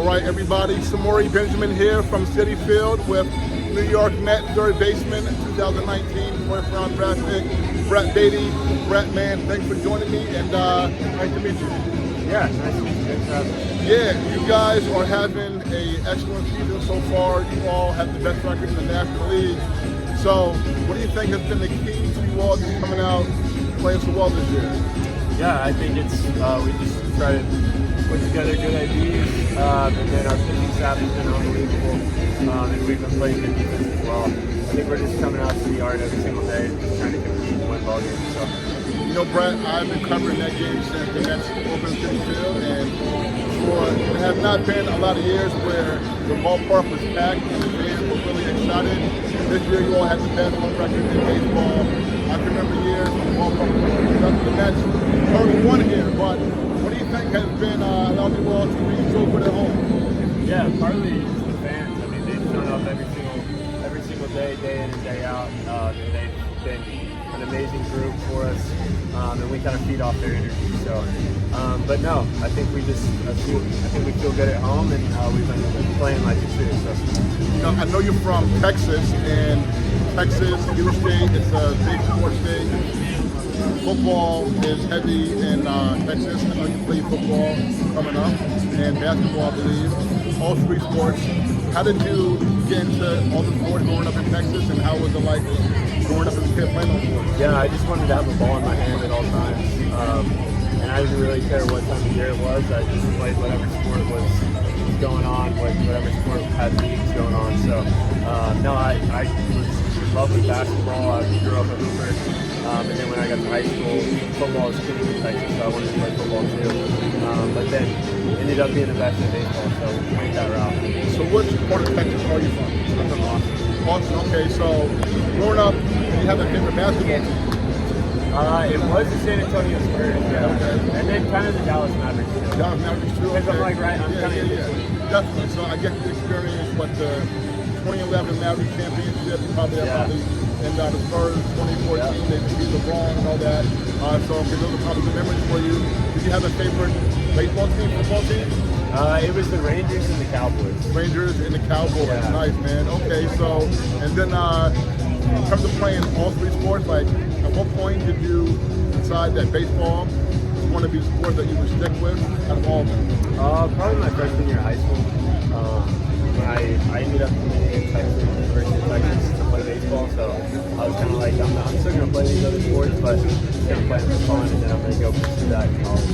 All right, everybody, Samori Benjamin here from Citi Field with New York Mets third baseman 2019 fourth round draft pick, Brett Baty. Brett, man, thanks for joining me, and nice to meet you. Yeah, nice to meet you. Thanks for having me. Yeah, you guys are having an excellent season so far. You all have the best record in the National League. So, what do you think has been the key to you all just coming out playing so well this year? Yeah, I think it's we just try to put together good ideas, and then our pitching staff has been unbelievable, and we've been playing good defense as well. I think we're just coming out to the yard every single day, just trying to compete and win ball games. So. You know, Brett, I've been covering that game since the Mets opened Citi Field, and there have not been a lot of years where the ballpark was packed and the fans were really excited. This year, you all had the best home record in baseball. I can remember years when the ballpark was up to the Mets. Only one here, but what do you think has been allowed you all to be so good at home? Yeah, partly it's the fans. I mean, they've shown up every single day, day in and day out. And they've been an amazing group for us, and we kind of feed off their energy. So, but no, I think we feel good at home, and we've been playing like we should. So, you know, I know you're from Texas, and Texas, huge state. It's a big sports state. Football is heavy in Texas. I know you play football coming up, and basketball, I believe. All three sports. How did you get into all the sports growing up in Texas, and how was it like growing up as a kid playing those sports? Yeah, I just wanted to have a ball in my hand at all times, and I didn't really care what time of year it was. I just played whatever sport was going on, whatever sport had leagues going on. So, no, I was loving basketball. I grew up a hooper. And then when I got to high school, football was king in Texas, so I wanted to play football too. But then ended up being the best in baseball, so went that route. So which part of Texas are you from? I'm from Austin. Austin, okay. So growing up, you have a favorite basketball team? It was the San Antonio Spurs, yeah. Okay. And then kind of the Dallas Mavericks too. Dallas Mavericks too? Because I'm like, right, I'm kind of Definitely. So I get to experience what the 2011 Mavericks championship, you probably have and the Spurs 2014, they beat LeBron and all that. So those are probably good memories for you. Did you have a favorite baseball team, football team? It was the Rangers and the Cowboys. Rangers and the Cowboys. Yeah. Nice, man. Okay, so, and then in terms of playing all three sports, like at what point did you decide that baseball was going to be the sport that you would stick with out of all of them? Probably my freshman year of high school. When I ended up committing in Texas, University of Texas, to play baseball, so I was kind of like, I'm still going to play these other sports, but I'm just going to play them for fun, and then I'm going to go pursue that in college.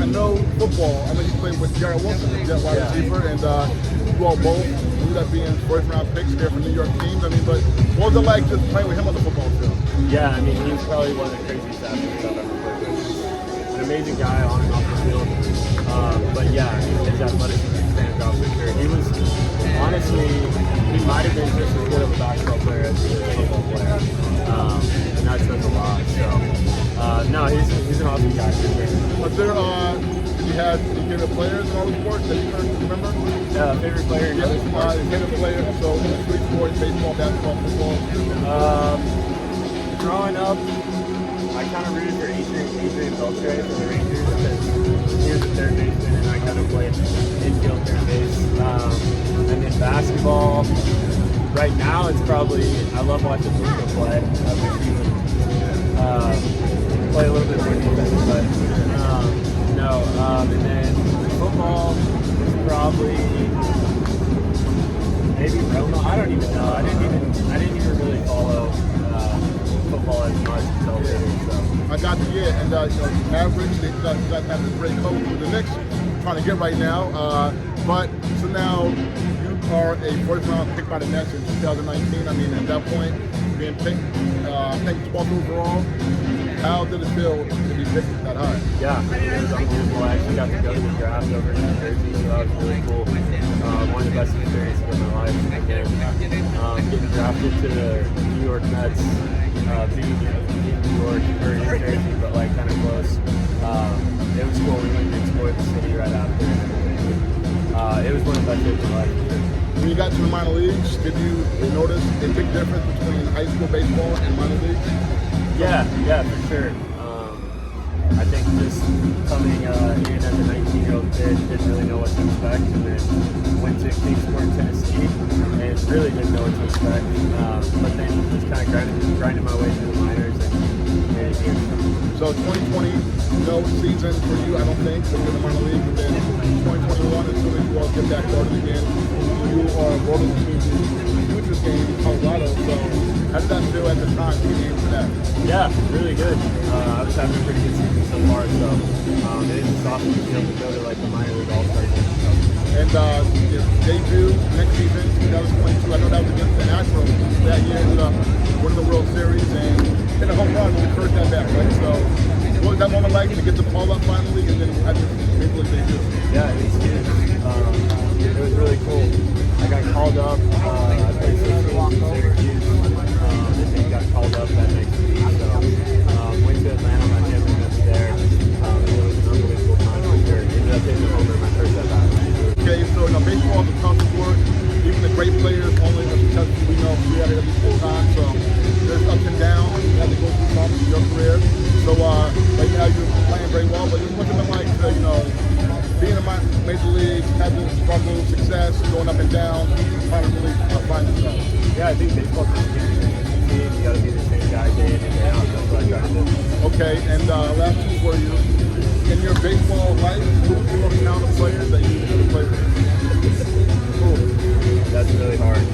I know football. I know you played with Garrett Wilson, the jet wide receiver, and you all both ended up being first round picks here from New York teams. I mean, but what was it like just playing with him on the football field? Yeah, I mean, he's probably one of the craziest athletes I've ever played with. An amazing guy on and off the field. But yeah, I mean, his athleticism stands out for sure. He was, honestly, he might have been just as good of a basketball player as he is a football player. And that says a lot. So, no, he's an awesome guy for sure. Was there, did you have any favorite players in all the sports that you remember? Favorite player? Favorite player, so in the three sports, baseball, basketball, football? Growing up, I kind of rooted for Adrian Beltre for the Rangers because he was the third baseman and I kind of played infield third base. And then basketball, right now it's probably, I love watching Luka play. I wish he would play a little bit more defense, but no. And then football is probably maybe Roma. I don't even know. I didn't even really follow football as much until later. So. I got to get, and Mavericks, they got have this great coach with the Knicks trying to get right now. But so now you are a first round pick by the Nets in 2019. I mean, at that point, being picked, I think 12th overall. How did it feel to be picked that high? Yeah, it was unbelievable. I actually got to go to the draft over in New Jersey, so that was really cool. One of the best experiences of my life. Again, getting drafted to the New York Mets, being in New York or in Jersey, but like kind of close. It was cool. We went to explore the city right after and everything. It was one of the best days of my life. When you got to the minor leagues, did you notice a big difference between high school baseball and minor leagues? Yeah, for sure. I think just coming in as a 19-year-old kid, didn't really know what to expect, and then went to Kingsport, Tennessee, and really didn't know what to expect. But then just kind of grinding my way through the minors and here. So 2020, no season for you, I don't think, because you're in the minor league. But then 2021, as soon as you all get back started again, you are rolling to the Futures game in Colorado. So how did that feel at the time being in for that? Yeah, really good. I was having a pretty good season so far, so it is just awesome to be able to go to like the minor league all-star game. And your debut next season, 2022, I know that was against the Astros that year, winning the World Series and hit a home run when you first got back, right? So what was that moment like to get the ball up finally and then have your big league debut? Yeah, it was huge. It was really cool. I got called up. I played 6 games in Syracuse, and then got called up that next week. So went to Atlanta, my family met me there. It was an unbelievable time for sure. Ended up hitting the homer my first at bat. Okay, so now baseball is a tough sport. Even the great players only as successful we know we had it every full time. So there's ups and downs. You have to go through some in your career. So right now you're playing very well, but what's it been like to, being in my major league, having struggle, success, going up and down, trying to really find yourself? Yeah, I think baseball's just you got to be the same guy day in and day out. That's what I try to do. Okay, and last two for you. In your baseball life, who's the most talented players that you ever played with? That's really hard.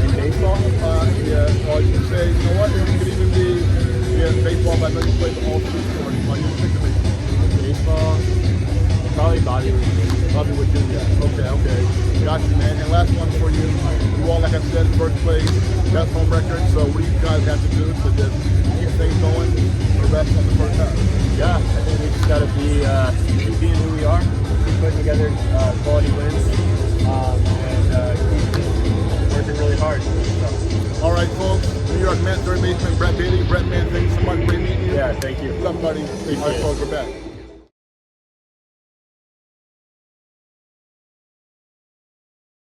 In baseball? Yeah, or you can say, you know what, it could even be baseball, but I know you played all three sports. Like, you think of it. Baseball, probably Bobby Wood. Bobby Wood Jr. Okay. Got you, man. And last one for you. You all, like I said, first place, best home record. So what do you guys have to do to just keep things going for the rest of the first half? Yeah, I think we just got to keep being who we are, keep putting together quality wins, and keep working really hard. So. All right, folks. New York Mets third baseman Brett Baty. Brett, man, thank you so much for meeting you. Yeah, thank you. What's up, buddy? Appreciate All right, it. folks, we're back.